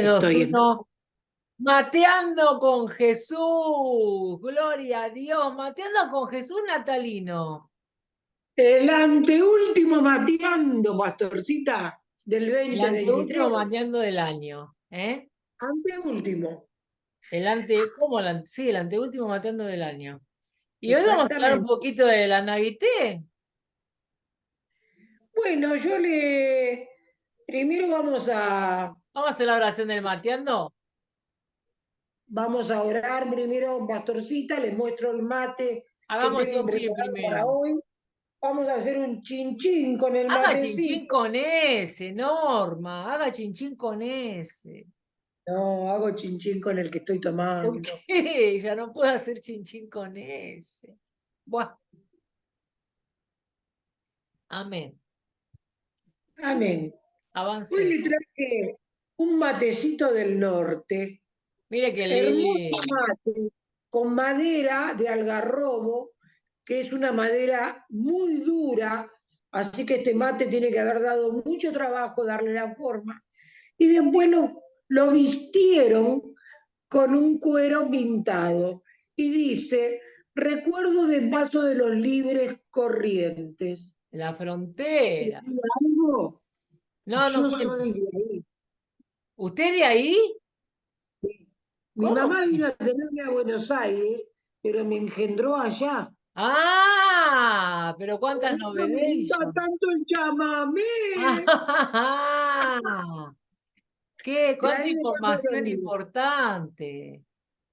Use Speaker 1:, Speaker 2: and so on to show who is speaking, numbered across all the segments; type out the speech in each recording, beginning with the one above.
Speaker 1: 3, 2,
Speaker 2: Estoy en
Speaker 1: 1. Mateando con Jesús. Gloria a Dios. Mateando con Jesús natalino.
Speaker 2: el anteúltimo mateando, pastorcita, del
Speaker 1: El anteúltimo
Speaker 2: 2023.
Speaker 1: mateando del año. ¿Eh?
Speaker 2: Anteúltimo,
Speaker 1: ¿Cómo sí, el anteúltimo mateando del año. Y hoy vamos a hablar un
Speaker 2: exactamente.
Speaker 1: poquito de la Navité.
Speaker 2: Bueno, primero
Speaker 1: Vamos a hacer la oración del mateando.
Speaker 2: vamos a orar primero, pastorcita, les muestro el mate que
Speaker 1: Hagamos
Speaker 2: tengo
Speaker 1: chinchín
Speaker 2: preparado para
Speaker 1: primero.
Speaker 2: hoy. Vamos a hacer un chinchín con el
Speaker 1: Haga chinchín
Speaker 2: matecito.
Speaker 1: con ese, Norma. Haga chinchín con ese.
Speaker 2: No, hago chinchín con el que estoy
Speaker 1: ¿Por
Speaker 2: tomando.
Speaker 1: qué? Ya no puedo hacer chinchín con ese. Buah, amén.
Speaker 2: Amén. Hoy
Speaker 1: Avancé.
Speaker 2: le traje un matecito del norte,
Speaker 1: Mire qué
Speaker 2: hermoso
Speaker 1: lindo.
Speaker 2: mate, con madera de algarrobo, que es una madera muy dura, así que este mate tiene que haber dado mucho trabajo darle la forma. Y después lo vistieron con un cuero pintado. Y dice, recuerdo de paso de los libres corrientes.
Speaker 1: La
Speaker 2: ¿Y
Speaker 1: frontera.
Speaker 2: algo?
Speaker 1: No, no
Speaker 2: Yo
Speaker 1: cuento.
Speaker 2: soy de ahí.
Speaker 1: ¿Usted de ahí?
Speaker 2: Mi
Speaker 1: ¿Cómo
Speaker 2: mamá
Speaker 1: que?
Speaker 2: vino a tenerme a Buenos Aires, pero me engendró allá.
Speaker 1: Ah, pero
Speaker 2: Por
Speaker 1: cuántas
Speaker 2: eso me gusta
Speaker 1: novedades.
Speaker 2: tanto el chamamé.
Speaker 1: Ah,
Speaker 2: De
Speaker 1: cuánta
Speaker 2: ahí de Paso de los
Speaker 1: información
Speaker 2: Libres.
Speaker 1: importante.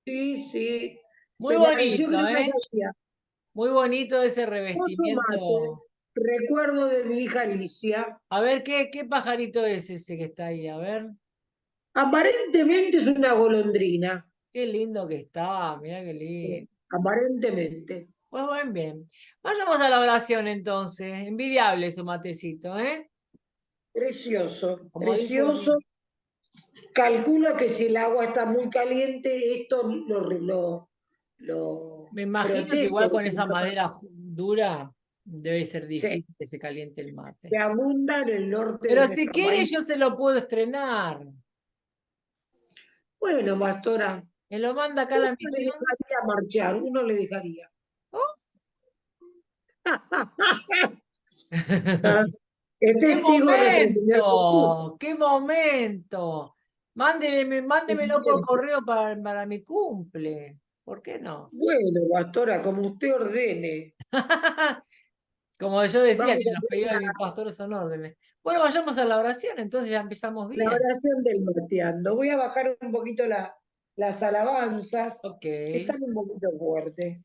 Speaker 2: Sí, sí.
Speaker 1: Muy
Speaker 2: Me pareció que
Speaker 1: bonito,
Speaker 2: no la
Speaker 1: ¿eh?
Speaker 2: sabía.
Speaker 1: Muy bonito ese
Speaker 2: Hermoso mate.
Speaker 1: revestimiento.
Speaker 2: Recuerdo de mi hija Alicia.
Speaker 1: A ver, ¿qué pajarito es ese que está ahí? A ver,
Speaker 2: Aparentemente es una golondrina.
Speaker 1: qué lindo que está, mira qué lindo.
Speaker 2: Aparentemente.
Speaker 1: Pues buen bien. Vayamos a la oración entonces. Envidiable su matecito, ¿eh?
Speaker 2: Precioso,
Speaker 1: Como dice
Speaker 2: precioso. Calculo que si el agua está muy caliente, esto lo
Speaker 1: me imagino que
Speaker 2: protege
Speaker 1: igual
Speaker 2: de
Speaker 1: con
Speaker 2: que
Speaker 1: esa
Speaker 2: no
Speaker 1: madera dura debe ser
Speaker 2: se,
Speaker 1: difícil que se caliente el
Speaker 2: se
Speaker 1: mate.
Speaker 2: abunda en el norte de
Speaker 1: Pero si
Speaker 2: nuestro
Speaker 1: quiere
Speaker 2: país.
Speaker 1: yo se lo puedo estrenar.
Speaker 2: Bueno, pastora,
Speaker 1: Me lo manda acá a
Speaker 2: uno
Speaker 1: la
Speaker 2: le
Speaker 1: misión.
Speaker 2: dejaría marchar, uno le dejaría.
Speaker 1: ¡Oh!
Speaker 2: Es
Speaker 1: ¡Qué
Speaker 2: testigo nuestro Señor Jesús.
Speaker 1: momento! ¡Qué momento! Mándemelo por correo para mi cumple. ¿Por qué no?
Speaker 2: Bueno, pastora, como usted ordene.
Speaker 1: Como yo decía,
Speaker 2: Vamos
Speaker 1: que
Speaker 2: a
Speaker 1: los
Speaker 2: hacer
Speaker 1: pedidos de mi pastor son órdenes. Bueno, vayamos a la oración, entonces ya empezamos
Speaker 2: la
Speaker 1: bien.
Speaker 2: oración del mateando. Voy a bajar un poquito las alabanzas,
Speaker 1: Ok.
Speaker 2: que están un poquito fuertes.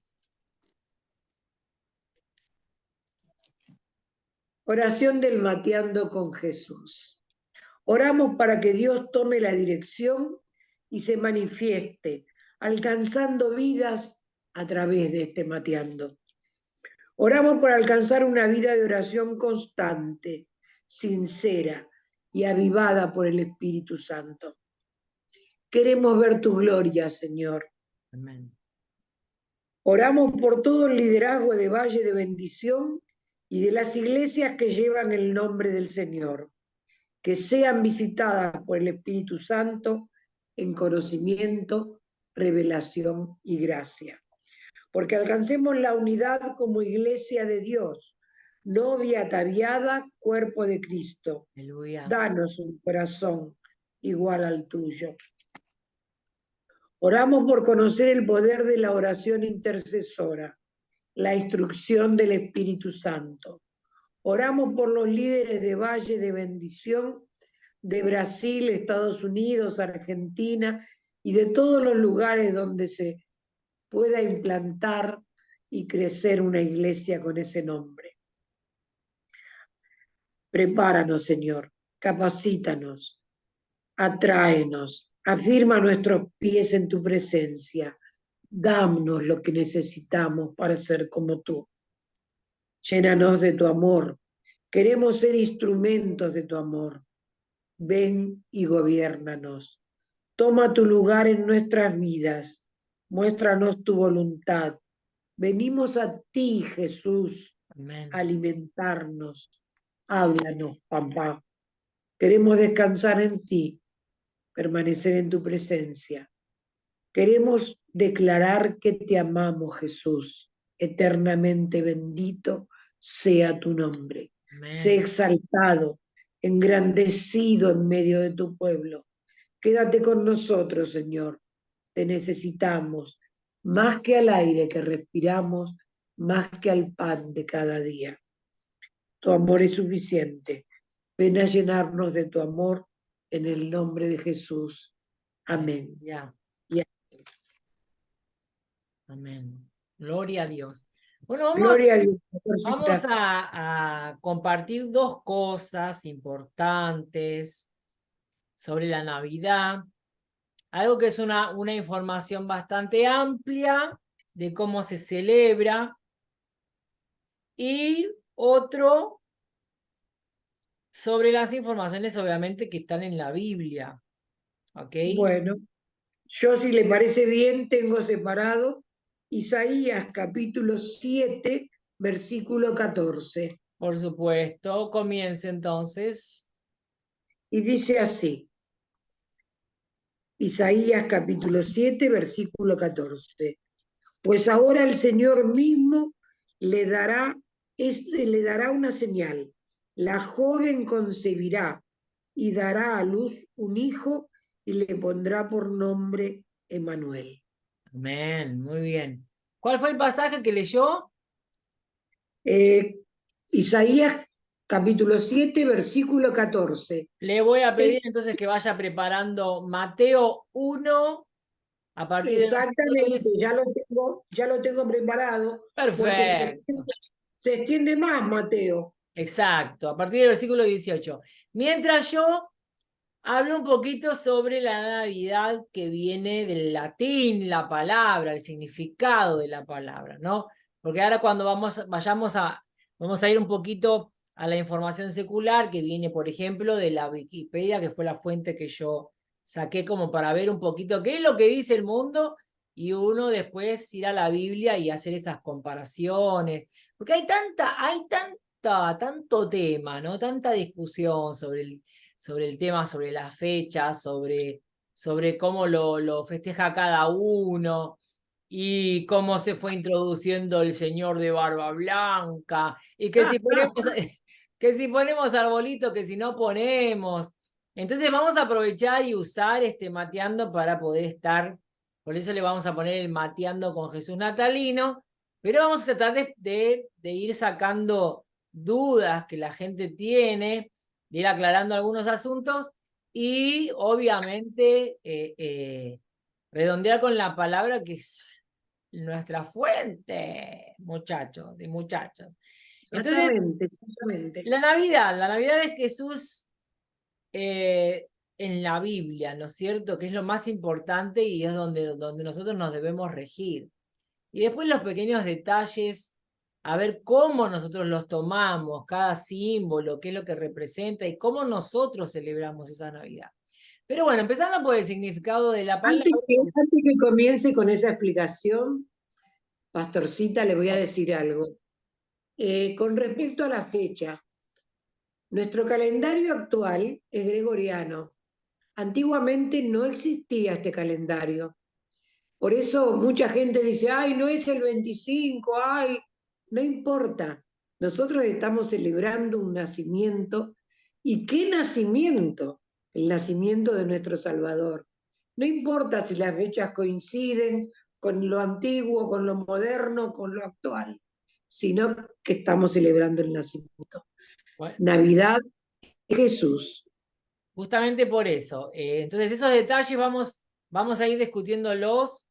Speaker 2: Oración del mateando con Jesús. Oramos para que Dios tome la dirección y se manifieste, alcanzando vidas a través de este mateando. Oramos por alcanzar una vida de oración constante, sincera y avivada por el Espíritu Santo. Queremos ver tu gloria, Señor.
Speaker 1: Amén.
Speaker 2: Oramos por todo el liderazgo de Valle de Bendición y de las iglesias que llevan el nombre del Señor, que sean visitadas por el Espíritu Santo en conocimiento, revelación y gracia. Porque alcancemos la unidad como iglesia de Dios, novia ataviada, cuerpo de Cristo.
Speaker 1: Aleluya.
Speaker 2: Danos un corazón igual al tuyo. Oramos por conocer el poder de la oración intercesora, la instrucción del Espíritu Santo. Oramos por los líderes de Valle de Bendición de Brasil, Estados Unidos, Argentina y de todos los lugares donde se pueda implantar y crecer una iglesia con ese nombre. Prepáranos, Señor, capacítanos, atráenos, afirma nuestros pies en tu presencia, danos lo que necesitamos para ser como tú. Llénanos de tu amor, queremos ser instrumentos de tu amor. Ven y gobiérnanos. Toma tu lugar en nuestras vidas, muéstranos tu voluntad. Venimos a ti, Jesús, a
Speaker 1: Amén.
Speaker 2: alimentarnos. Háblanos, papá. Queremos descansar en ti. permanecer en tu presencia. Queremos declarar que te amamos, Jesús. Eternamente bendito sea tu nombre. Sé
Speaker 1: Amén.
Speaker 2: exaltado, engrandecido en medio de tu pueblo. Quédate con nosotros, Señor. Te necesitamos, más que al aire que respiramos, más que al pan de cada día. Tu amor es suficiente. Ven a llenarnos de tu amor en el nombre de Jesús. Amén.
Speaker 1: Ya.
Speaker 2: Y
Speaker 1: Amén. Gloria a Dios. Bueno,
Speaker 2: gloria a Dios.
Speaker 1: vamos
Speaker 2: Pastorcita.
Speaker 1: a compartir dos cosas importantes sobre la Navidad. Algo que es una información bastante amplia de cómo se celebra. Y otro sobre las informaciones, obviamente, que están en la Biblia. ¿Ok?
Speaker 2: Bueno, yo si le parece bien, tengo separado Isaías capítulo 7, versículo 14.
Speaker 1: Por supuesto. Comience entonces.
Speaker 2: Y dice así, Isaías capítulo 7, versículo 14. Pues ahora el Señor mismo le dará una señal. La joven concebirá y dará a luz un hijo y le pondrá por nombre Emmanuel.
Speaker 1: Amén. Muy bien. ¿Cuál fue el pasaje que leyó?
Speaker 2: Eh, Isaías capítulo 7, versículo 14.
Speaker 1: Le voy a pedir entonces que vaya preparando Mateo 1 a partir del versículo
Speaker 2: Exactamente,
Speaker 1: 10.
Speaker 2: ya lo tengo preparado porque
Speaker 1: Perfecto.
Speaker 2: se extiende más, Mateo.
Speaker 1: Exacto. A partir del versículo 18. Mientras yo hablo un poquito sobre la Navidad que viene del latín, la palabra, el significado de la palabra, ¿no? Porque ahora cuando vamos a ir un poquito a la información secular que viene, por ejemplo, de la Wikipedia, que fue la fuente que yo saqué como para ver un poquito qué es lo que dice el mundo y uno después ir a la Biblia y hacer esas comparaciones, porque tanto tema, ¿no? Tanta discusión sobre el tema, sobre las fechas, sobre cómo lo festeja cada uno y cómo se fue introduciendo el señor de barba blanca y que si ponemos, que si ponemos arbolito, que si no ponemos. Entonces vamos a aprovechar y usar este mateando para poder estar, por eso le vamos a poner el mateando con Jesús natalino, pero vamos a tratar de ir sacando dudas que la gente tiene, de ir aclarando algunos asuntos y obviamente redondear con la palabra que es nuestra fuente, muchachos y muchachas. Entonces,
Speaker 2: Exactamente, exactamente.
Speaker 1: la Navidad es Jesús eh, en la Biblia, ¿no es cierto? Que es lo más importante y es donde nosotros nos debemos regir. Y después los pequeños detalles, a ver cómo nosotros los tomamos, cada símbolo, qué es lo que representa y cómo nosotros celebramos esa Navidad. Pero bueno, empezando por el significado de la palabra.
Speaker 2: Antes que comience con esa explicación, Pastorcita, le voy a decir algo. Con respecto a la fecha, nuestro calendario actual es gregoriano. Antiguamente no existía este calendario. Por eso mucha gente dice, ay, no es el 25, ay, no importa. Nosotros estamos celebrando un nacimiento. ¿Y qué nacimiento? El nacimiento de nuestro Salvador. No importa si las fechas coinciden con lo antiguo, con lo moderno, con lo actual, sino que estamos celebrando el nacimiento.
Speaker 1: Bueno,
Speaker 2: Navidad de Jesús.
Speaker 1: justamente por eso. Entonces, esos detalles vamos a ir discutiéndolos.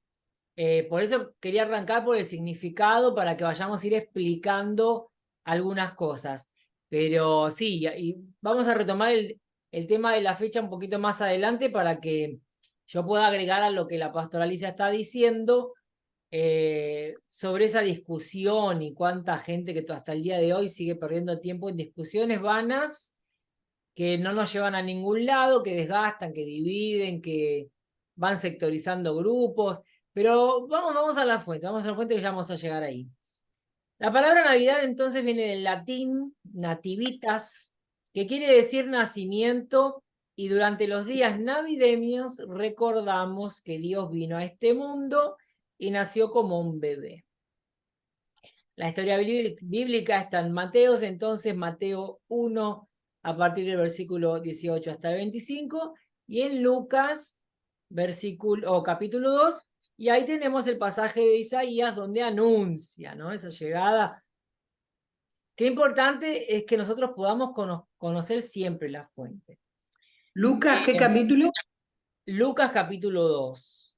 Speaker 1: Por eso quería arrancar por el significado para que vayamos a ir explicando algunas cosas. Pero sí, y vamos a retomar el tema de la fecha un poquito más adelante para que yo pueda agregar a lo que la pastoralicia está diciendo sobre esa discusión y cuánta gente que hasta el día de hoy sigue perdiendo tiempo en discusiones vanas que no nos llevan a ningún lado, que desgastan, que dividen, que van sectorizando grupos. Pero vamos vamos a la fuente que ya vamos a llegar ahí. La palabra Navidad entonces viene del latín nativitas, que quiere decir nacimiento y durante los días navideños recordamos que Dios vino a este mundo y nació como un bebé. La historia bíblica está en Mateos, entonces Mateo 1 a partir del versículo 18 hasta el 25, y en Lucas capítulo 2, y ahí tenemos el pasaje de Isaías donde anuncia, ¿no?, esa llegada. Qué importante es que nosotros podamos conocer siempre la fuente.
Speaker 2: Lucas, ¿qué capítulo?
Speaker 1: Lucas capítulo 2.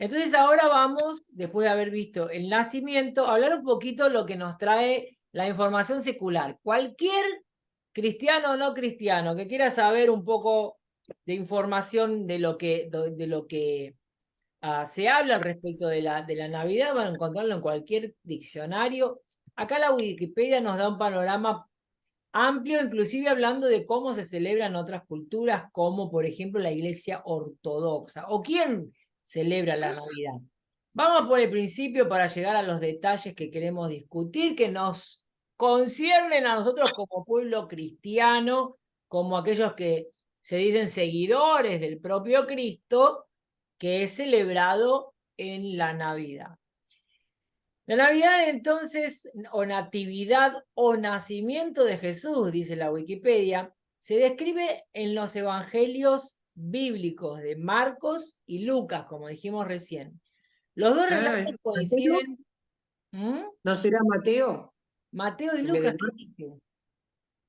Speaker 1: Entonces ahora vamos, después de haber visto el nacimiento, a hablar un poquito lo que nos trae la información secular. Cualquier cristiano o no cristiano que quiera saber un poco de información de lo que se habla al respecto de la Navidad, van a encontrarlo en cualquier diccionario. Acá la Wikipedia nos da un panorama amplio, inclusive hablando de cómo se celebran otras culturas, como por ejemplo la Iglesia Ortodoxa, o quién celebra la Navidad. Vamos por el principio para llegar a los detalles que queremos discutir, que nos conciernen a nosotros como pueblo cristiano, como aquellos que se dicen seguidores del propio Cristo, que es celebrado en la Navidad. La Navidad, entonces, o natividad o nacimiento de Jesús, dice la Wikipedia, se describe en los evangelios bíblicos de Marcos y Lucas, como dijimos recién. Los dos relatos
Speaker 2: ¿Mateo?
Speaker 1: coinciden. ¿Mm?
Speaker 2: ¿No será Mateo?
Speaker 1: Mateo y
Speaker 2: En vez de
Speaker 1: Lucas, ¿qué
Speaker 2: Marco.
Speaker 1: dije?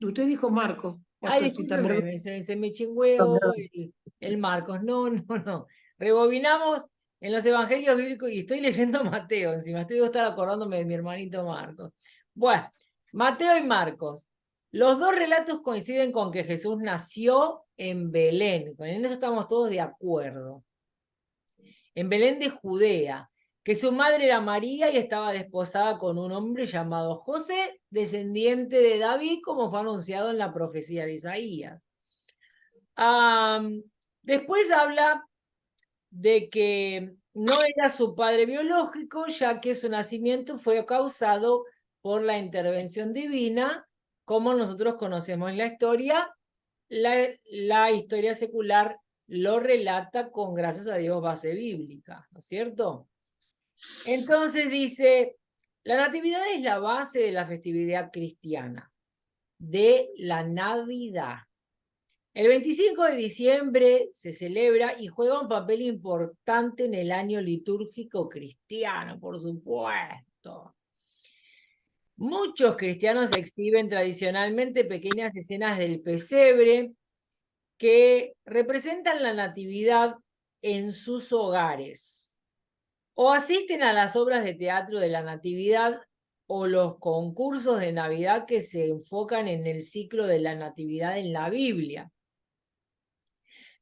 Speaker 2: Usted dijo Marco.
Speaker 1: Ay,
Speaker 2: Perdón,
Speaker 1: discúlpeme, se me chingüeó
Speaker 2: perdón.
Speaker 1: el Marcos. No, no, no. Rebobinamos en los evangelios bíblicos y estoy leyendo Mateo encima. Estoy a estar acordándome de mi hermanito Marcos. Bueno, Mateo y Marcos. Los dos relatos coinciden con que Jesús nació en Belén. En eso estamos todos de acuerdo. En Belén de Judea, que su madre era María y estaba desposada con un hombre llamado José, descendiente de David, como fue anunciado en la profecía de Isaías. Después habla de que no era su padre biológico, ya que su nacimiento fue causado por la intervención divina, como nosotros conocemos la historia. La historia secular lo relata con, gracias a Dios, base bíblica, ¿no es cierto? Entonces dice, la natividad es la base de la festividad cristiana, de la Navidad. El 25 de diciembre se celebra y juega un papel importante en el año litúrgico cristiano, por supuesto. Muchos cristianos exhiben tradicionalmente pequeñas escenas del pesebre que representan la natividad en sus hogares, o asisten a las obras de teatro de la natividad o los concursos de Navidad que se enfocan en el ciclo de la natividad en la Biblia.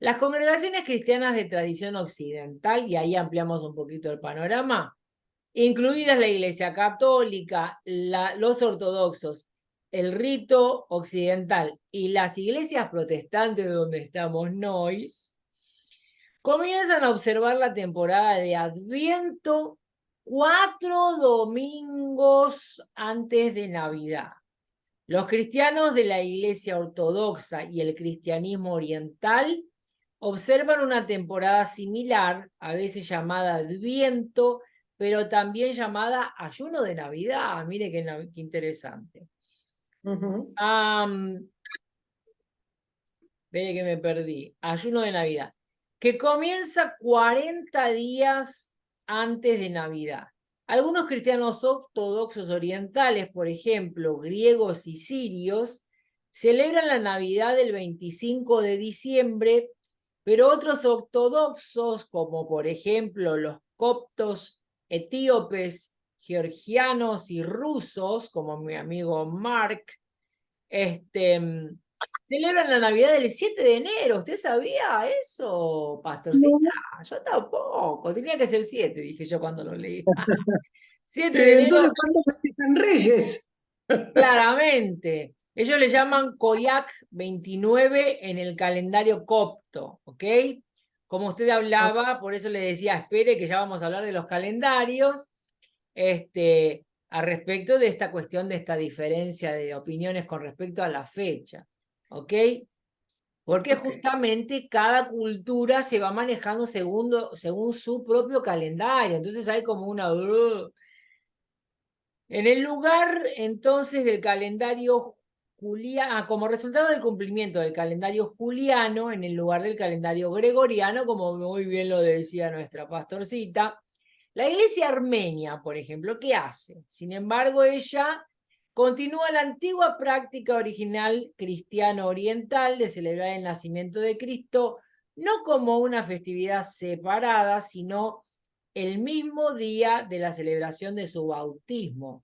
Speaker 1: Las congregaciones cristianas de tradición occidental, y ahí ampliamos un poquito el panorama, incluidas la Iglesia Católica, los ortodoxos, el rito occidental y las iglesias protestantes donde estamos nosotros, comienzan a observar la temporada de Adviento 4 domingos antes de Navidad. Los cristianos de la Iglesia Ortodoxa y el cristianismo oriental observan una temporada similar, a veces llamada Adviento, pero también llamada ayuno de Navidad. Mire qué interesante. Ve que me perdí. Ayuno de Navidad. Que comienza 40 días antes de Navidad. Algunos cristianos ortodoxos orientales, por ejemplo, griegos y sirios, celebran la Navidad el 25 de diciembre, pero otros ortodoxos, como por ejemplo los coptos, etíopes, georgianos y rusos, como mi amigo Mark, celebran la Navidad el 7 de enero. ¿Usted sabía eso, pastorcita?
Speaker 2: No.
Speaker 1: Yo tampoco. Tenía que ser 7, dije yo cuando lo leí. 7 de
Speaker 2: Entonces,
Speaker 1: enero,
Speaker 2: ¿cuándo festejan Reyes?
Speaker 1: claramente. Ellos le llaman Koyak 29 en el calendario copto, ¿ok? Como usted hablaba, por eso le decía, espere que ya vamos a hablar de los calendarios, a respecto de esta cuestión de esta diferencia de opiniones con respecto a la fecha, ¿ok? porque
Speaker 2: Ok.
Speaker 1: justamente cada cultura se va manejando según su propio calendario, entonces hay como una... En el lugar entonces del calendario juliano, como resultado del cumplimiento del calendario juliano, en el lugar del calendario gregoriano, como muy bien lo decía nuestra pastorcita, la iglesia armenia, por ejemplo, ¿qué hace? Sin embargo, ella continúa la antigua práctica original cristiano oriental de celebrar el nacimiento de Cristo, no como una festividad separada, sino el mismo día de la celebración de su bautismo,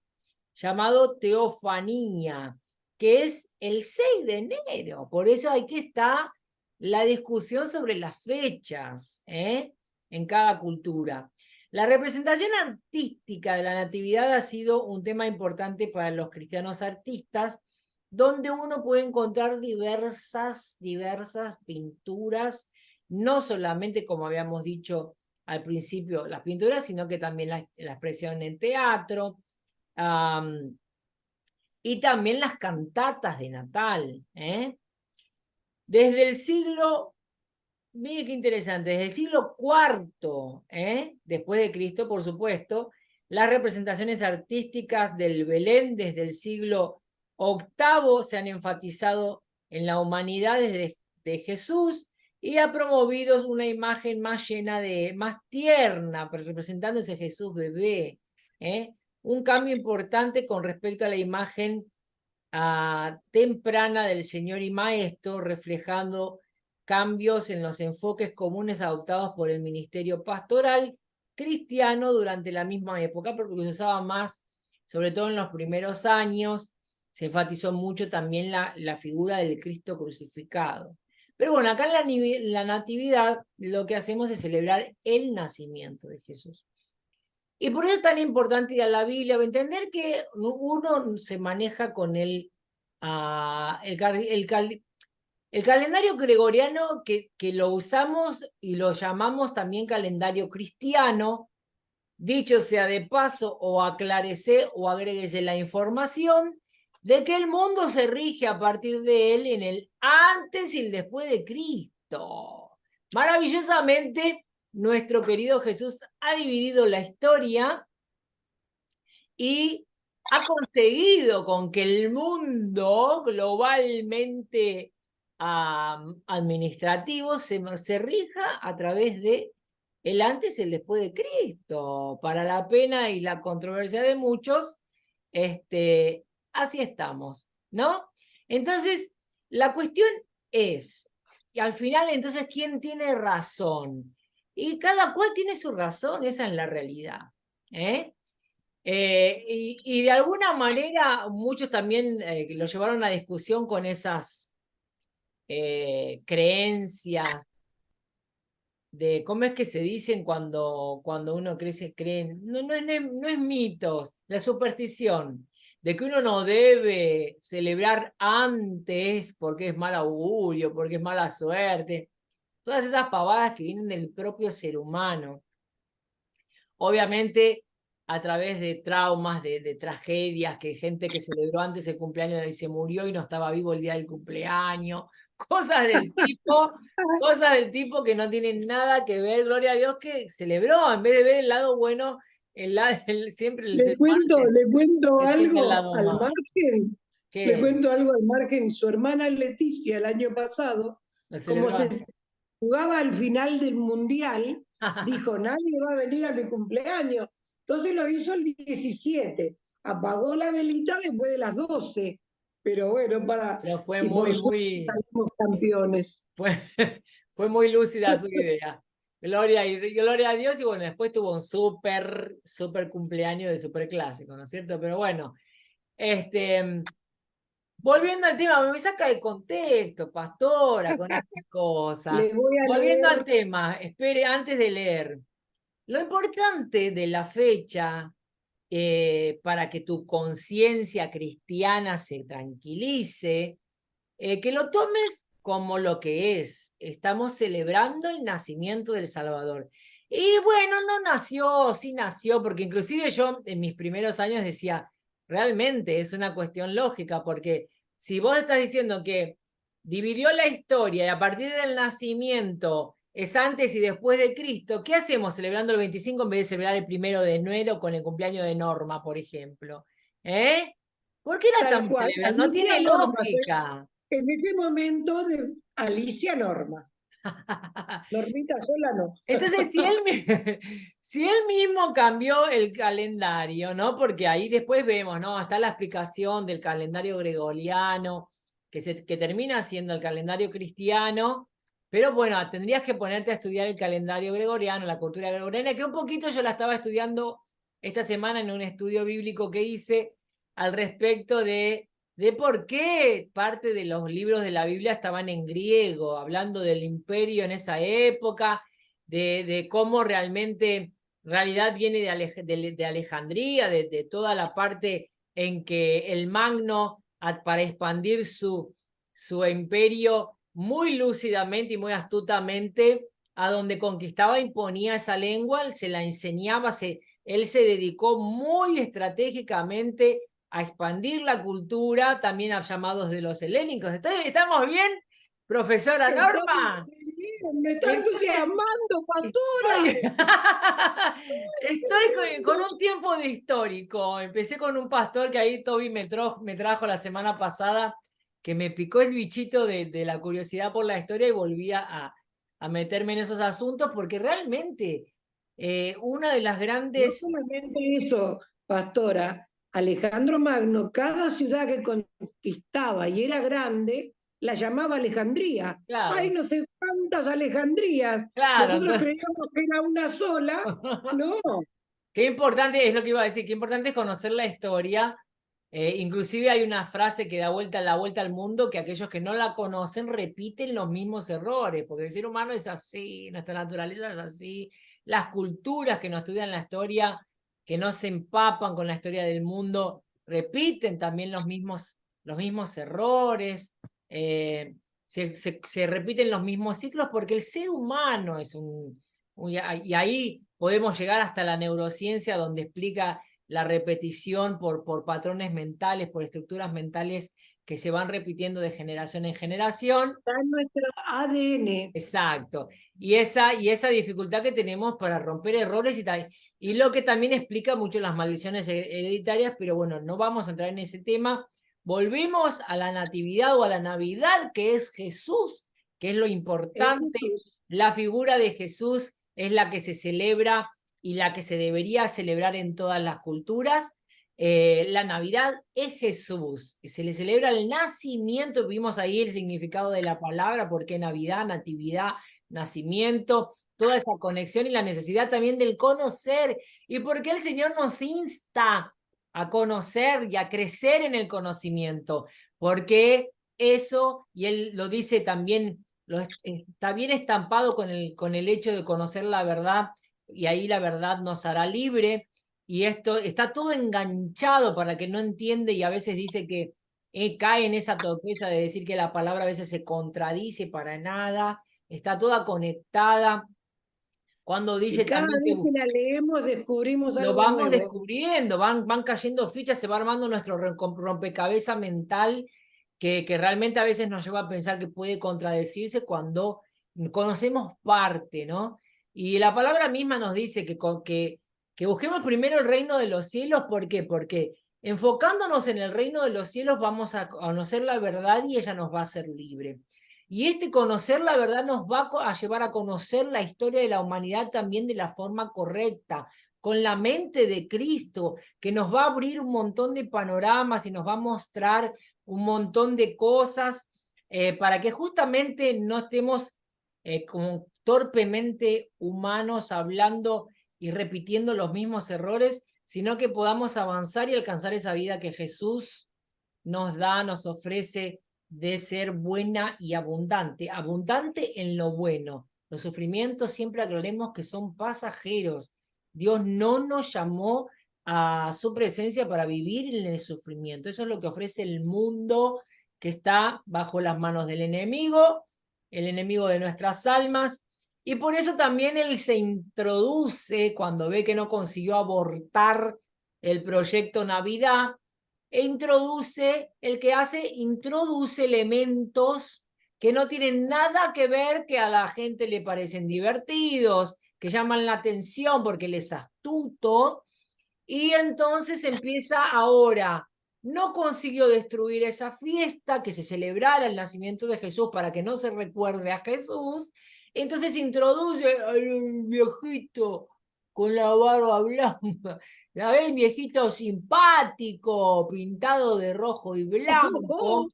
Speaker 1: llamado Teofanía, que es el 6 de enero. Por eso aquí está la discusión sobre las fechas en cada cultura. La representación artística de la Natividad ha sido un tema importante para los cristianos artistas, donde uno puede encontrar diversas pinturas, no solamente, como habíamos dicho al principio, las pinturas, sino que también la expresión en teatro, y también las cantatas de Natal. Desde el siglo, mire qué interesante, desde el siglo IV, después de Cristo, por supuesto, las representaciones artísticas del Belén desde el siglo VIII se han enfatizado en la humanidad de Jesús y ha promovido una imagen más llena más tierna, representando ese Jesús bebé. Un cambio importante con respecto a la imagen temprana del Señor y Maestro, reflejando cambios en los enfoques comunes adoptados por el ministerio pastoral cristiano durante la misma época, porque se usaba más, sobre todo en los primeros años, se enfatizó mucho también la figura del Cristo crucificado. Pero bueno, acá en la Natividad lo que hacemos es celebrar el nacimiento de Jesús. Y por eso es tan importante ir a la Biblia, entender que uno se maneja con el calendario gregoriano que lo usamos y lo llamamos también calendario cristiano. Dicho sea de paso, o aclárese o agréguese la información de que el mundo se rige a partir de él en el antes y el después de Cristo. Maravillosamente, nuestro querido Jesús ha dividido la historia y ha conseguido con que el mundo globalmente administrativo se rija a través de el antes y el después de Cristo. Para la pena y la controversia de muchos, así estamos, ¿no? Entonces, la cuestión es, y al final, entonces, ¿quién tiene razón? Y cada cual tiene su razón, esa es la realidad. Y de alguna manera muchos también lo llevaron a discusión con esas creencias de cómo es que se dicen cuando uno cree, no es mitos, la superstición, de que uno no debe celebrar antes porque es mal augurio, porque es mala suerte, todas esas pavadas que vienen del propio ser humano. Obviamente a través de traumas, de tragedias, que gente que celebró antes el cumpleaños y se murió y no estaba vivo el día del cumpleaños, cosas del tipo que no tienen nada que ver, gloria a Dios que celebró, en vez de ver el lado bueno, siempre el ser humano
Speaker 2: Le cuento
Speaker 1: se fija el
Speaker 2: algo
Speaker 1: lado
Speaker 2: al
Speaker 1: malo.
Speaker 2: margen. Le
Speaker 1: ¿Qué?
Speaker 2: cuento algo al margen. Su hermana Leticia el año pasado,
Speaker 1: ¿Lo
Speaker 2: como
Speaker 1: celebró?
Speaker 2: se jugaba al final del mundial, dijo, nadie va a venir a mi cumpleaños. Entonces lo hizo el 17. Apagó la velita después de las 12. Pero bueno,
Speaker 1: Pero fue
Speaker 2: y por
Speaker 1: muy,
Speaker 2: suerte
Speaker 1: muy,
Speaker 2: salimos campeones.
Speaker 1: Fue, fue muy lúcida su idea. Gloria a Dios, y bueno, después tuvo un súper cumpleaños de súper clásico, ¿no es cierto? Pero bueno, volviendo al tema, me saca de contexto, pastora, con estas
Speaker 2: Le
Speaker 1: cosas.
Speaker 2: voy a
Speaker 1: Volviendo al
Speaker 2: leer.
Speaker 1: tema, espere antes de leer. Lo importante de la fecha, para que tu conciencia cristiana se tranquilice, que lo tomes como lo que es. Estamos celebrando el nacimiento del Salvador. Y bueno, no nació, sí nació, porque inclusive yo en mis primeros años decía, realmente es una cuestión lógica, porque si vos estás diciendo que dividió la historia y a partir del nacimiento es antes y después de Cristo, ¿qué hacemos celebrando el 25 en vez de celebrar el 1 de enero con el cumpleaños de Norma, por ejemplo? ¿Eh? ¿Por qué la
Speaker 2: Tal
Speaker 1: estamos
Speaker 2: cual.
Speaker 1: celebrando? No
Speaker 2: Alicia
Speaker 1: tiene
Speaker 2: Norma,
Speaker 1: lógica.
Speaker 2: en ese momento de Alicia Norma. Normita sola no.
Speaker 1: Entonces, si él, si él mismo cambió el calendario, ¿no? Porque ahí después vemos, ¿no? Está la explicación del calendario gregoriano, que termina siendo el calendario cristiano, pero bueno, tendrías que ponerte a estudiar el calendario gregoriano, la cultura gregoriana, que un poquito yo la estaba estudiando esta semana en un estudio bíblico que hice al respecto de por qué parte de los libros de la Biblia estaban en griego, hablando del imperio en esa época, de cómo realmente, en realidad viene de Alejandría, de toda la parte en que el Magno, para expandir su imperio muy lúcidamente y muy astutamente, a donde conquistaba, imponía esa lengua, se la enseñaba, él se dedicó muy estratégicamente a expandir la cultura, también a llamados de los helénicos. ¿Estamos bien, profesora
Speaker 2: Estamos
Speaker 1: Norma?
Speaker 2: bien, me está
Speaker 1: Entonces,
Speaker 2: entusiasmando,
Speaker 1: estoy,
Speaker 2: pastora.
Speaker 1: estoy con un tiempo de histórico. Empecé con un pastor que ahí Toby me trajo la semana pasada, que me picó el bichito de la curiosidad por la historia y volví a meterme en esos asuntos porque realmente una de las
Speaker 2: No
Speaker 1: grandes...
Speaker 2: solamente eso, pastora, Alejandro Magno, cada ciudad que conquistaba y era grande, la llamaba Alejandría. Hay
Speaker 1: Claro,
Speaker 2: no sé cuántas Alejandrías.
Speaker 1: claro.
Speaker 2: Nosotros creíamos que era una sola. No,
Speaker 1: Qué importante, es lo que iba a decir, qué importante es conocer la historia. Inclusive hay una frase que da la vuelta al mundo, que aquellos que no la conocen repiten los mismos errores, porque el ser humano es así, nuestra naturaleza es así. Las culturas que no estudian la historia, que no se empapan con la historia del mundo, repiten también los mismos errores. Se repiten los mismos ciclos porque el ser humano es y ahí podemos llegar hasta la neurociencia, donde explica la repetición por patrones mentales, por estructuras mentales que se van repitiendo de generación en generación.
Speaker 2: está en nuestro ADN.
Speaker 1: Exacto. Y esa dificultad que tenemos para romper errores y tal. Y lo que también explica mucho las maldiciones hereditarias, pero bueno, no vamos a entrar en ese tema. Volvemos a la natividad o a la Navidad, que es Jesús, que es lo
Speaker 2: Es
Speaker 1: importante.
Speaker 2: Jesús.
Speaker 1: La figura de Jesús es la que se celebra y la que se debería celebrar en todas las culturas. La Navidad es Jesús, se le celebra el nacimiento, vimos ahí el significado de la palabra, porque Navidad, natividad, nacimiento, toda esa conexión y la necesidad también del conocer, y porque el Señor nos insta a conocer y a crecer en el conocimiento, porque eso, y Él lo dice también, está bien estampado con el hecho de conocer la verdad, y ahí la verdad nos hará libre. Y esto está todo enganchado para que no entiende y a veces dice que cae en esa torpeza de decir que la palabra a veces se contradice para nada, está toda conectada. Cuando
Speaker 2: Y
Speaker 1: dice
Speaker 2: cada
Speaker 1: también que
Speaker 2: vez que la leemos descubrimos
Speaker 1: lo
Speaker 2: algo
Speaker 1: vamos
Speaker 2: nuevo.
Speaker 1: descubriendo, van cayendo fichas, se va armando nuestro rompecabezas mental que realmente a veces nos lleva a pensar que puede contradecirse cuando conocemos parte, ¿no? Y la palabra misma nos dice que busquemos primero el reino de los cielos, ¿por qué? Porque enfocándonos en el reino de los cielos vamos a conocer la verdad y ella nos va a hacer libre. Y este conocer la verdad nos va a llevar a conocer la historia de la humanidad también de la forma correcta, con la mente de Cristo, que nos va a abrir un montón de panoramas y nos va a mostrar un montón de cosas para que justamente no estemos como torpemente humanos hablando y repitiendo los mismos errores, sino que podamos avanzar y alcanzar esa vida que Jesús nos da, nos ofrece de ser buena y abundante, abundante en lo bueno. Los sufrimientos siempre aclaremos que son pasajeros. Dios no nos llamó a su presencia para vivir en el sufrimiento. Eso es lo que ofrece el mundo que está bajo las manos del enemigo, el enemigo de nuestras almas. Y por eso también él se introduce cuando ve que no consiguió abortar el proyecto Navidad, e introduce elementos que no tienen nada que ver, que a la gente le parecen divertidos, que llaman la atención porque él es astuto, y entonces empieza ahora. No consiguió destruir esa fiesta que se celebrara el nacimiento de Jesús para que no se recuerde a Jesús. Entonces introduce al viejito con la barba blanca. ¿La ves? Viejito simpático, pintado de rojo y blanco,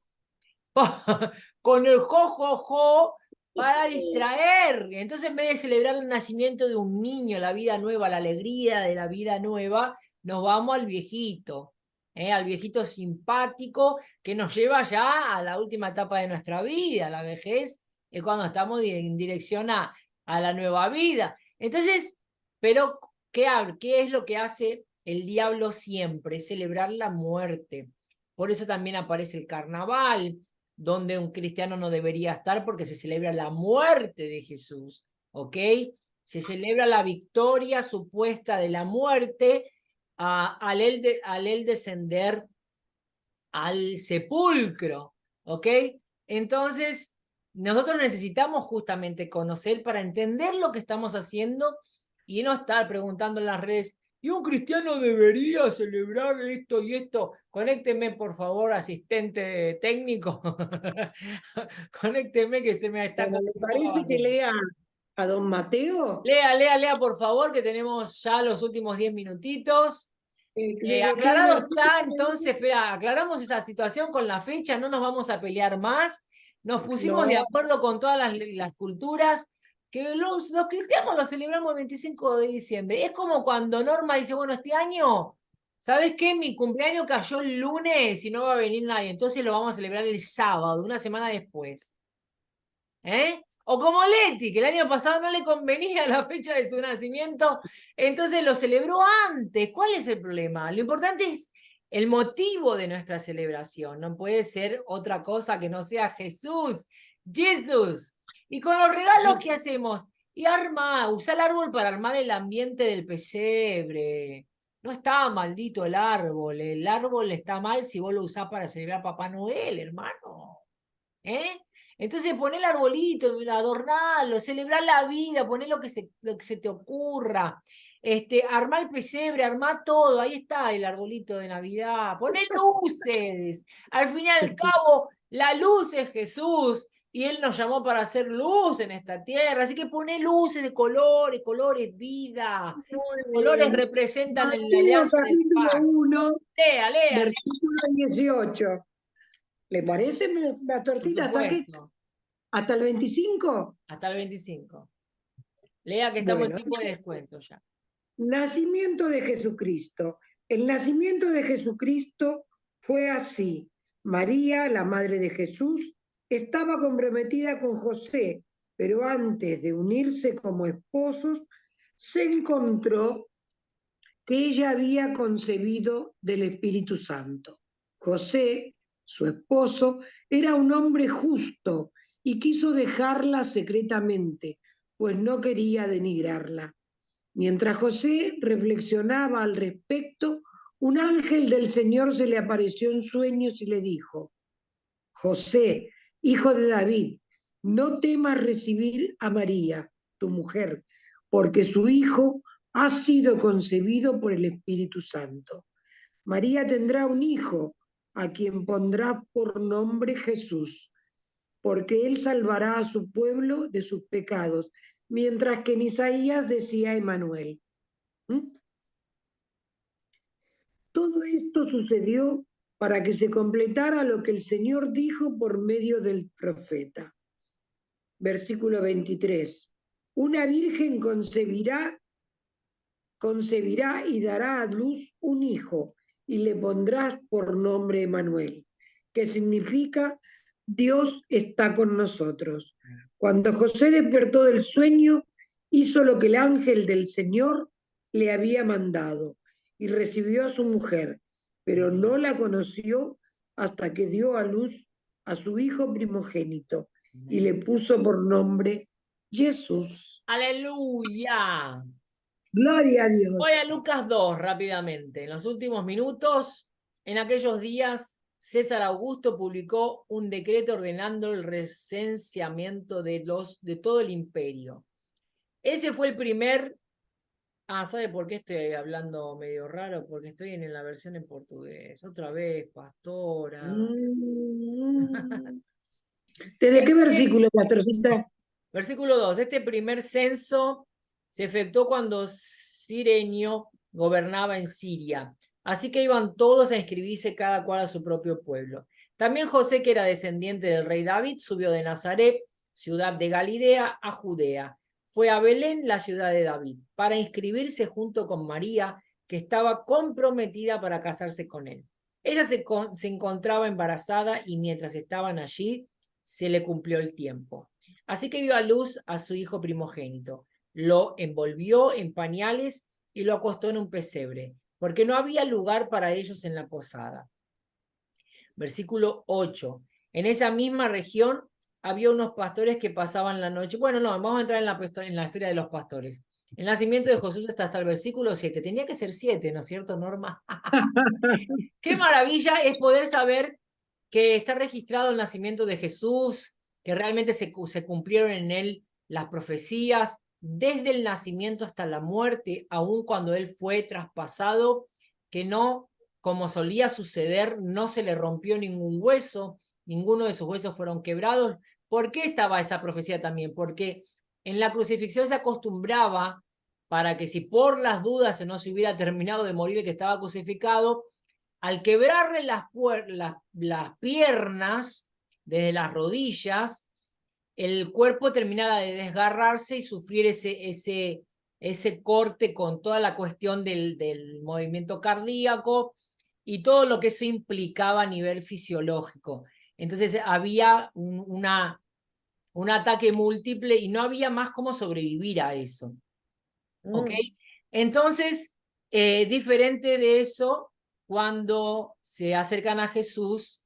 Speaker 1: con el jo, para distraer. Entonces, en vez de celebrar el nacimiento de un niño, la vida nueva, la alegría de la vida nueva, nos vamos al viejito simpático que nos lleva ya a la última etapa de nuestra vida. La vejez es cuando estamos en dirección a la nueva vida. Entonces, pero ¿qué es lo que hace el diablo siempre? Celebrar la muerte. Por eso también aparece el carnaval, donde un cristiano no debería estar porque se celebra la muerte de Jesús, ¿ok? Se celebra la victoria supuesta de la muerte al él descender al sepulcro, ¿ok? Entonces, nosotros necesitamos justamente conocer para entender lo que estamos haciendo y no estar preguntando en las redes, ¿y un cristiano debería celebrar esto y esto? Conécteme, por favor, asistente técnico. Conécteme que se me está
Speaker 2: Bueno, ¿le parece que
Speaker 1: conectando.
Speaker 2: lea a don Mateo?
Speaker 1: Lea, por favor, que tenemos ya los últimos 10 minutitos.
Speaker 2: Le dejé el
Speaker 1: Aclarado está,
Speaker 2: versículo.
Speaker 1: entonces, espera, aclaramos esa situación con la fecha, no nos vamos a pelear más. Nos pusimos de
Speaker 2: No,
Speaker 1: acuerdo con todas las culturas, que los cristianos lo celebramos el 25 de diciembre. Es como cuando Norma dice, bueno, este año, ¿sabes qué? Mi cumpleaños cayó el lunes y no va a venir nadie, entonces lo vamos a celebrar el sábado, una semana después. ¿Eh? O como Leti, que el año pasado no le convenía la fecha de su nacimiento, entonces lo celebró antes. ¿Cuál es el problema? Lo importante es el motivo de nuestra celebración. No puede ser otra cosa que no sea Jesús. Jesús. Y con los regalos, ¿qué hacemos? Y usa el árbol para armar el ambiente del pesebre. No está maldito el árbol está mal si vos lo usás para celebrar a Papá Noel, hermano. ¿Eh? Entonces poné el arbolito, adornalo, celebrar la vida, poné lo que se te ocurra. Armá el pesebre, armá todo, ahí está el arbolito de Navidad. Poné luces. Al fin y al cabo, la luz es Jesús y Él nos llamó para hacer luz en esta tierra. Así que poné luces de colores, colores vida.
Speaker 2: muy
Speaker 1: Colores
Speaker 2: bien.
Speaker 1: representan la
Speaker 2: Mateo
Speaker 1: alianza del
Speaker 2: capítulo
Speaker 1: pacto.
Speaker 2: 1,
Speaker 1: Lea,
Speaker 2: versículo 18. ¿Le parece,
Speaker 1: por
Speaker 2: Pastorcita? ¿Hasta qué?
Speaker 1: supuesto,
Speaker 2: ¿Hasta el 25?
Speaker 1: hasta el 25. Lea que estamos en
Speaker 2: Bueno,
Speaker 1: tipo de descuento ya.
Speaker 2: nacimiento de Jesucristo. El nacimiento de Jesucristo fue así. María, la madre de Jesús, estaba comprometida con José, pero antes de unirse como esposos, se encontró que ella había concebido del Espíritu Santo. José, su esposo, era un hombre justo y quiso dejarla secretamente, pues no quería denigrarla. Mientras José reflexionaba al respecto, un ángel del Señor se le apareció en sueños y le dijo: José, hijo de David, no temas recibir a María, tu mujer, porque su hijo ha sido concebido por el Espíritu Santo. María tendrá un hijo, a quien pondrá por nombre Jesús, porque él salvará a su pueblo de sus pecados, mientras que en Isaías decía Emanuel. ¿Mm? Todo esto sucedió para que se completara lo que el Señor dijo por medio del profeta. Versículo 23. Una virgen concebirá y dará a luz un hijo, y le pondrás por nombre Emanuel, que significa Dios está con nosotros. Cuando José despertó del sueño, hizo lo que el ángel del Señor le había mandado y recibió a su mujer, pero no la conoció hasta que dio a luz a su hijo primogénito y le puso por nombre Jesús.
Speaker 1: Aleluya.
Speaker 2: Gloria a
Speaker 1: Voy a
Speaker 2: Dios.
Speaker 1: Lucas 2 rápidamente. En los últimos minutos, en aquellos días, César Augusto publicó un decreto ordenando el recenseamiento de todo el imperio. Ese fue el primer... ¿sabe por qué estoy hablando medio raro? Porque estoy en la versión en portugués. Otra vez, pastora.
Speaker 2: Mm. ¿Desde qué
Speaker 1: Este,
Speaker 2: versículo, pastorcita?
Speaker 1: versículo 2. Este primer censo se efectuó cuando Cirenio gobernaba en Siria. Así que iban todos a inscribirse cada cual a su propio pueblo. También José, que era descendiente del rey David, subió de Nazaret, ciudad de Galilea, a Judea. Fue a Belén, la ciudad de David, para inscribirse junto con María, que estaba comprometida para casarse con él. Ella se encontraba embarazada y mientras estaban allí, se le cumplió el tiempo. Así que dio a luz a su hijo primogénito, lo envolvió en pañales y lo acostó en un pesebre, porque no había lugar para ellos en la posada. Versículo 8. En esa misma región había unos pastores que pasaban la noche. Bueno, no, vamos a entrar en la historia de los pastores. El nacimiento de Jesús está hasta el versículo 7. Tenía que ser 7, ¿no es cierto, Norma? Qué maravilla es poder saber que está registrado el nacimiento de Jesús, que realmente se cumplieron en él las profecías desde el nacimiento hasta la muerte, aun cuando él fue traspasado, que no, como solía suceder, no se le rompió ningún hueso, ninguno de sus huesos fueron quebrados. ¿Por qué estaba esa profecía también? Porque en la crucifixión se acostumbraba para que si por las dudas no se hubiera terminado de morir el que estaba crucificado, al quebrarle las piernas desde las rodillas, el cuerpo terminaba de desgarrarse y sufrir ese corte con toda la cuestión del movimiento cardíaco y todo lo que eso implicaba a nivel fisiológico. Entonces había un ataque múltiple y no había más cómo sobrevivir a eso. ¿Ok? Entonces, diferente de eso, cuando se acercan a Jesús,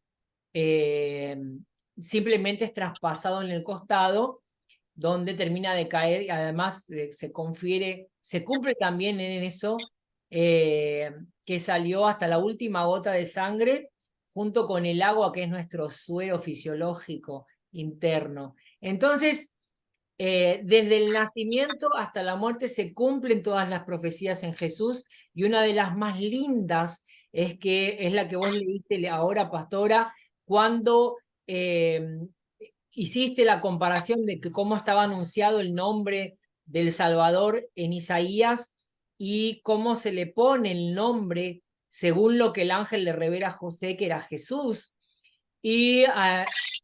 Speaker 1: simplemente es traspasado en el costado, donde termina de caer, y además se cumple también en eso, que salió hasta la última gota de sangre, junto con el agua, que es nuestro suero fisiológico interno. Entonces, desde el nacimiento hasta la muerte se cumplen todas las profecías en Jesús, y una de las más lindas es la que vos leíste ahora, pastora, cuando hiciste la comparación de que cómo estaba anunciado el nombre del Salvador en Isaías y cómo se le pone el nombre según lo que el ángel le revela a José, que era Jesús, y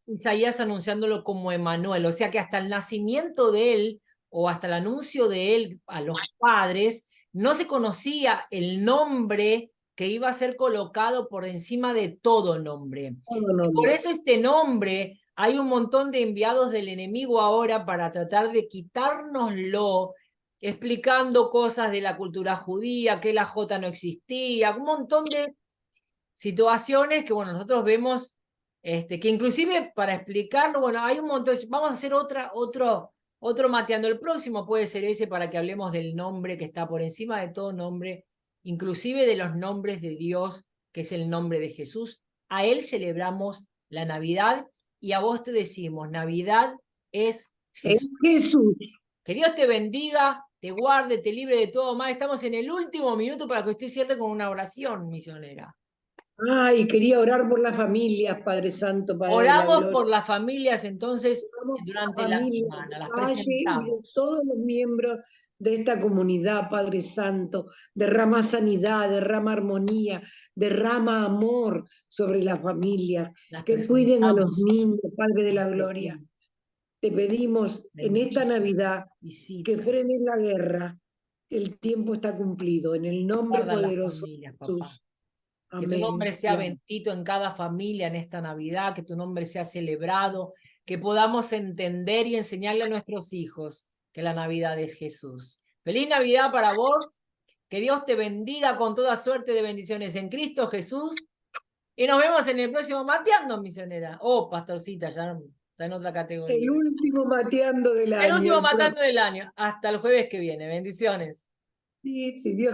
Speaker 1: Isaías anunciándolo como Emanuel, o sea que hasta el nacimiento de él o hasta el anuncio de él a los padres, no se conocía el nombre que iba a ser colocado por encima de todo nombre. Y por eso este nombre, hay un montón de enviados del enemigo ahora para tratar de quitárnoslo, explicando cosas de la cultura judía, que la J no existía, un montón de situaciones que, bueno, nosotros vemos, que inclusive para explicarlo, bueno, hay un montón, vamos a hacer otro mateando. El próximo puede ser ese, para que hablemos del nombre que está por encima de todo nombre, inclusive de los nombres de Dios, que es el nombre de Jesús. A él celebramos la Navidad, y a vos te decimos, Navidad es
Speaker 2: Es
Speaker 1: Jesús.
Speaker 2: Jesús.
Speaker 1: Que Dios te bendiga, te guarde, te libre de todo mal. Estamos en el último minuto para que usted cierre con una oración, misionera.
Speaker 2: Ay, quería orar por las familias, Padre Santo, Padre de la
Speaker 1: Oramos
Speaker 2: Gloria.
Speaker 1: por las familias entonces
Speaker 2: Oramos por la
Speaker 1: durante la
Speaker 2: familia
Speaker 1: semana,
Speaker 2: de
Speaker 1: las
Speaker 2: Valle y de
Speaker 1: presentamos.
Speaker 2: todos los miembros de esta comunidad, Padre Santo. Derrama sanidad, derrama armonía, derrama amor sobre las familias.
Speaker 1: Las
Speaker 2: Que cuiden a los
Speaker 1: presentamos
Speaker 2: niños, Padre de la
Speaker 1: ante
Speaker 2: Gloria.
Speaker 1: ti.
Speaker 2: Te pedimos en esta
Speaker 1: Bendice,
Speaker 2: Navidad que
Speaker 1: visita,
Speaker 2: frenes la guerra. El tiempo está cumplido. En el nombre
Speaker 1: guarda las
Speaker 2: poderoso
Speaker 1: familias,
Speaker 2: de
Speaker 1: papá.
Speaker 2: Jesús.
Speaker 1: Que tu nombre
Speaker 2: Amén.
Speaker 1: sea bendito en cada familia en esta Navidad, que tu nombre sea celebrado, que podamos entender y enseñarle a nuestros hijos que la Navidad es Jesús. Feliz Navidad para vos, que Dios te bendiga con toda suerte de bendiciones en Cristo Jesús, y nos vemos en el próximo Mateando, misionera. Oh, pastorcita, ya está en otra
Speaker 2: El
Speaker 1: categoría.
Speaker 2: último mateando del
Speaker 1: El
Speaker 2: año,
Speaker 1: último
Speaker 2: el próximo.
Speaker 1: Matando del año. Hasta el jueves que viene. Bendiciones.
Speaker 2: Sí, sí, Dios